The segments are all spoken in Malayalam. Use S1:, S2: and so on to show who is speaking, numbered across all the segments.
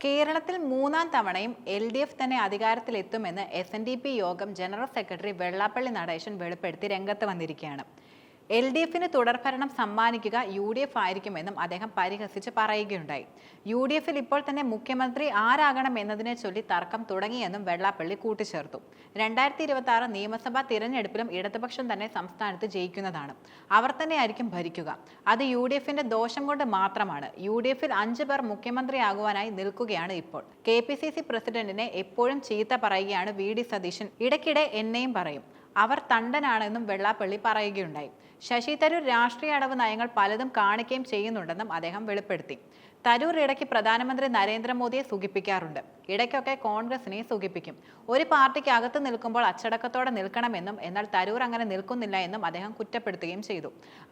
S1: കേരളത്തിൽ മൂന്നാം തവണയും LDF തന്നെ അധികാരത്തിലെത്തുമെന്ന് SNDP യോഗം ജനറൽ സെക്രട്ടറി വെള്ളാപ്പള്ളി നടേശൻ വെളിപ്പെടുത്തി രംഗത്ത് വന്നിരിക്കുകയാണ്. LDFന് തുടർഭരണം സമ്മാനിക്കുക UDF ആയിരിക്കുമെന്നും അദ്ദേഹം പരിഹസിച്ച് പറയുകയുണ്ടായി. UDFൽ ഇപ്പോൾ തന്നെ മുഖ്യമന്ത്രി ആരാകണം എന്നതിനെ ചൊല്ലി തർക്കം തുടങ്ങിയെന്നും വെള്ളാപ്പള്ളി കൂട്ടിച്ചേർത്തു. 2026 നിയമസഭാ തിരഞ്ഞെടുപ്പിലും ഇടതുപക്ഷം തന്നെ സംസ്ഥാനത്ത് ജയിക്കുന്നതാണ്. അവർ തന്നെയായിരിക്കും ഭരിക്കുക. അത് UDFന്റെ ദോഷം കൊണ്ട് മാത്രമാണ്. UDFൽ 5 പേർ മുഖ്യമന്ത്രിയാകുവാനായി നിൽക്കുകയാണ് ഇപ്പോൾ. KPCC പ്രസിഡന്റിനെ എപ്പോഴും ചീത്ത പറയുകയാണ് VD സതീശൻ. ഇടയ്ക്കിടെ എന്നെയും പറയും. അവർ തണ്ടനാണെന്നും വെള്ളാപ്പള്ളി പറയുകയുണ്ടായി. ശശി തരൂർ രാഷ്ട്രീയ അടവ് നയങ്ങൾ പലതും കാണിക്കുകയും ചെയ്യുന്നുണ്ടെന്നും അദ്ദേഹം വെളിപ്പെടുത്തി. തരൂർ ഇടയ്ക്ക് പ്രധാനമന്ത്രി നരേന്ദ്രമോദിയെ സുഖിപ്പിക്കാറുണ്ട്. ഇടയ്ക്കൊക്കെ കോൺഗ്രസിനെ സുഖിപ്പിക്കും. ഒരു പാർട്ടിക്ക് അകത്ത് നിൽക്കുമ്പോൾ അച്ചടക്കത്തോടെ നിൽക്കണമെന്നും എന്നാൽ തരൂർ അങ്ങനെ നിൽക്കുന്നില്ല എന്നും അദ്ദേഹം കുറ്റപ്പെടുത്തുകയും ചെയ്തു.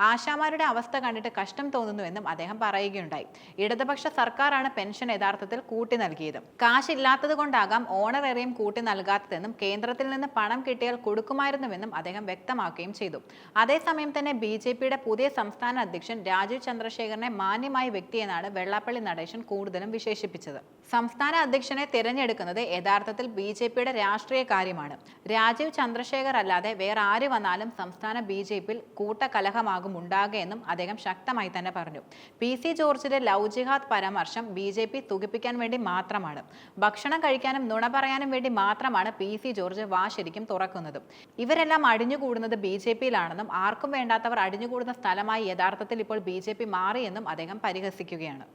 S1: ആശാമാരുടെ അവസ്ഥ കണ്ടിട്ട് കഷ്ടം തോന്നുന്നുവെന്നും അദ്ദേഹം പറയുകയുണ്ടായി. ഇടതുപക്ഷ സർക്കാരാണ് പെൻഷൻ യഥാർത്ഥത്തിൽ കൂട്ടി നൽകിയത്. കാശില്ലാത്തത് കൊണ്ടാകാം ഓണറേറിയം കൂട്ടി നൽകാത്തതെന്നും കേന്ദ്രത്തിൽ നിന്ന് പണം കിട്ടിയാൽ കൊടുക്കുമായിരുന്നുവെന്നും അദ്ദേഹം വ്യക്തമാക്കുകയും ചെയ്തു. അതേസമയം തന്നെ BJPയുടെ പുതിയ സംസ്ഥാന അധ്യക്ഷൻ രാജീവ് ചന്ദ്രശേഖരനെ മാന്യമായ വ്യക്തിയെന്നാണ് വെള്ളാപ്പള്ളി നടേശൻ കൂടുതലും വിശേഷിപ്പിച്ചത്. സംസ്ഥാന അധ്യക്ഷനെ തിരഞ്ഞെടുക്കുന്നത് യഥാർത്ഥത്തിൽ BJPയുടെ രാഷ്ട്രീയ കാര്യമാണ്. രാജീവ് ചന്ദ്രശേഖർ അല്ലാതെ വേറെ ആര് വന്നാലും സംസ്ഥാന BJPയിൽ കൂട്ടകലഹമാകും ഉണ്ടാകുകയെന്നും അദ്ദേഹം ശക്തമായി തന്നെ പറഞ്ഞു. PC ജോർജിന്റെ ലവ് ജിഹാദ് പരാമർശം BJP തുകിപ്പിക്കാൻ വേണ്ടി മാത്രമാണ്. ഭക്ഷണം കഴിക്കാനും നുണ പറയാനും വേണ്ടി മാത്രമാണ് PC ജോർജ് ശരിക്കും തുറക്കുന്നത്. ഇവരെല്ലാം അടിഞ്ഞുകൂടുന്നത് BJPയിലാണെന്നും ആർക്കും വേണ്ടാത്തവർ അടിഞ്ഞുകൂടുന്ന സ്ഥലമായി യഥാർത്ഥത്തിൽ ഇപ്പോൾ BJP മാറിയെന്നും അദ്ദേഹം പരിഹസിക്കുകയാണ്.